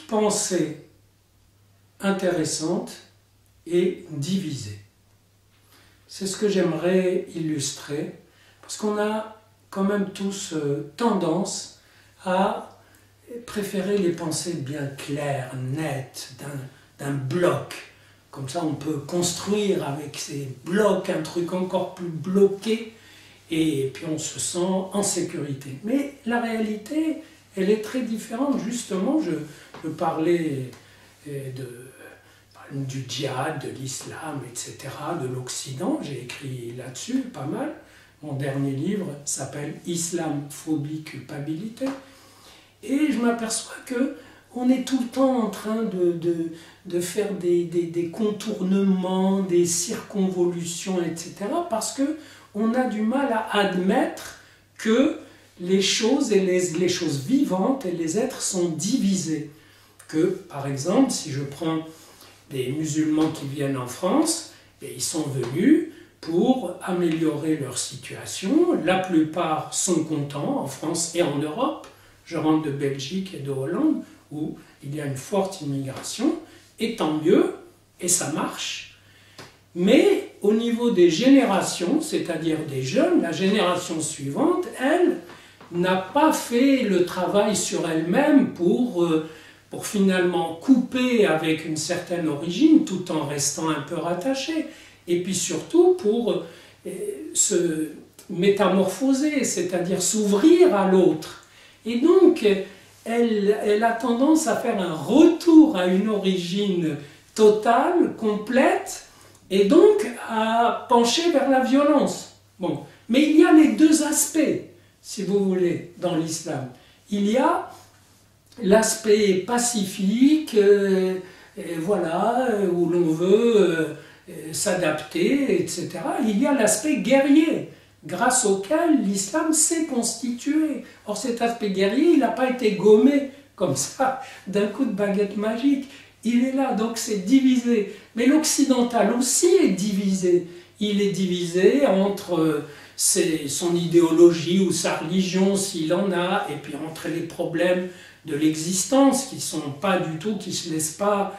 pensée intéressante est divisée. C'est ce que j'aimerais illustrer, parce qu'on a quand même tous tendance à préférer les pensées bien claires, nettes, d'un bloc. Comme ça, on peut construire avec ces blocs un truc encore plus bloqué, et puis on se sent en sécurité. Mais la réalité, elle est très différente. Justement, je parlais du djihad, de l'islam, etc., de l'Occident. J'ai écrit là-dessus pas mal. Mon dernier livre s'appelle « Islam, phobie, culpabilité ». Et je m'aperçois qu'on est tout le temps en train de faire des contournements, des circonvolutions, etc. parce qu'on a du mal à admettre que les choses, et les choses vivantes et les êtres sont divisés. Que, par exemple, si je prends des musulmans qui viennent en France, ils sont venus pour améliorer leur situation. La plupart sont contents en France et en Europe. Je rentre de Belgique et de Hollande, où il y a une forte immigration, et tant mieux, et ça marche. Mais au niveau des générations, c'est-à-dire des jeunes, la génération suivante, elle n'a pas fait le travail sur elle-même pour finalement couper avec une certaine origine, tout en restant un peu rattachée, et puis surtout pour se métamorphoser, c'est-à-dire s'ouvrir à l'autre. Et donc, elle a tendance à faire un retour à une origine totale, complète, et donc à pencher vers la violence. Bon. Mais il y a les deux aspects, si vous voulez, dans l'islam. Il y a l'aspect pacifique, voilà, où l'on veut s'adapter, etc. Il y a l'aspect guerrier, grâce auquel l'islam s'est constitué. Or cet aspect guerrier, il n'a pas été gommé comme ça, d'un coup de baguette magique. Il est là, donc c'est divisé. Mais l'occidental aussi est divisé. Il est divisé entre son idéologie ou sa religion, s'il en a, et puis entre les problèmes de l'existence, qui sont pas du tout, qui ne se laissent pas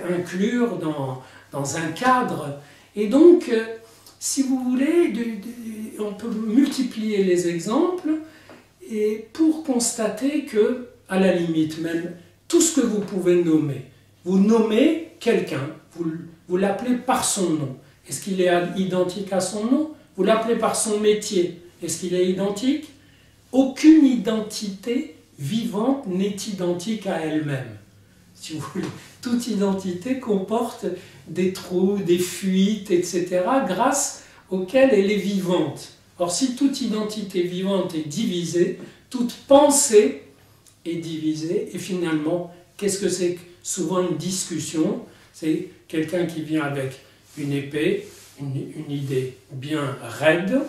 inclure dans un cadre. Et donc, si vous voulez, on peut multiplier les exemples et pour constater que, à la limite même, tout ce que vous pouvez nommer, vous nommez quelqu'un, vous l'appelez par son nom. Est-ce qu'il est identique à son nom? Vous l'appelez par son métier. Est-ce qu'il est identique? Aucune identité vivante n'est identique à elle-même. Si vous voulez, toute identité comporte des trous, des fuites, etc., grâce auxquelles elle est vivante. Or, si toute identité vivante est divisée, toute pensée est divisée, et finalement, qu'est-ce que c'est? Souvent une discussion, c'est quelqu'un qui vient avec une épée, une idée bien raide,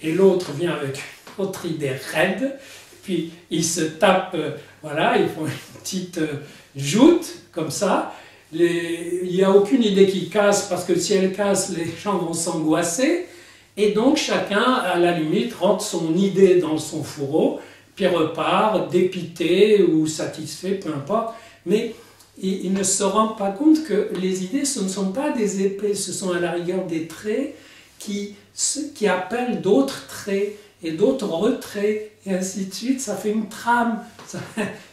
et l'autre vient avec une autre idée raide, puis ils se tapent, voilà, ils font une petite joute, comme ça. Il n'y a aucune idée qui casse, parce que si elle casse, les gens vont s'angoisser, et donc chacun, à la limite, rentre son idée dans son fourreau, puis repart, dépité ou satisfait, peu importe, mais il ne se rend pas compte que les idées, ce ne sont pas des épées, ce sont à la rigueur des traits qui appellent d'autres traits, et d'autres retraits, et ainsi de suite. Ça fait une trame,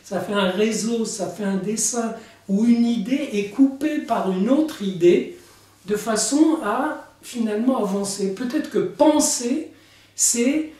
ça fait un réseau, ça fait un dessin, où une idée est coupée par une autre idée, de façon à finalement avancer. Peut-être que penser, c'est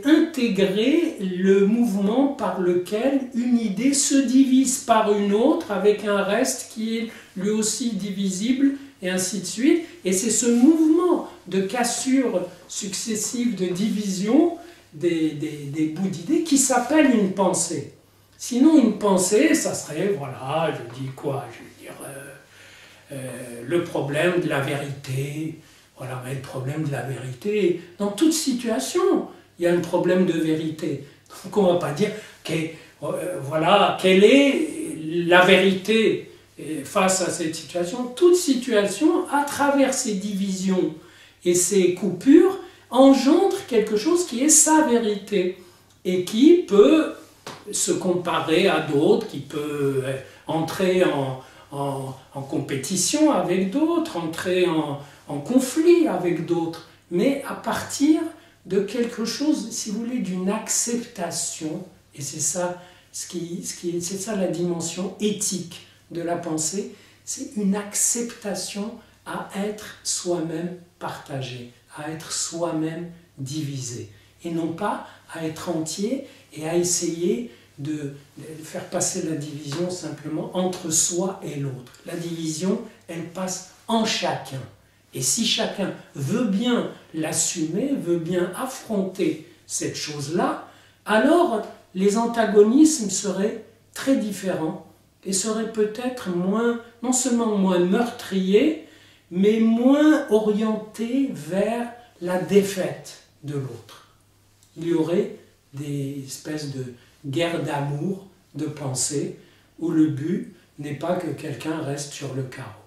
intégrer le mouvement par lequel une idée se divise par une autre, avec un reste qui est lui aussi divisible, et ainsi de suite. Et c'est ce mouvement de cassure successive, de division des bouts d'idées qui s'appelle une pensée. Sinon, une pensée, ça serait, voilà, je dis quoi? Je veux dire, le problème de la vérité. Voilà, mais le problème de la vérité, dans toute situation, il y a un problème de vérité. Donc on ne va pas dire, voilà, quelle est la vérité face à cette situation. Toute situation, à travers ces divisions et ces coupures, engendre quelque chose qui est sa vérité et qui peut se comparer à d'autres, qui peut entrer en compétition avec d'autres, entrer en conflit avec d'autres, mais à partir de quelque chose, si vous voulez, d'une acceptation, et c'est ça, c'est ça la dimension éthique de la pensée, c'est une acceptation à être soi-même partagé, à être soi-même divisé, et non pas à être entier et à essayer de faire passer la division simplement entre soi et l'autre. La division, elle passe en chacun. Et si chacun veut bien l'assumer, veut bien affronter cette chose-là, alors les antagonismes seraient très différents et seraient peut-être moins, non seulement moins meurtriers, mais moins orientés vers la défaite de l'autre. Il y aurait des espèces de guerres d'amour, de pensée, où le but n'est pas que quelqu'un reste sur le carreau.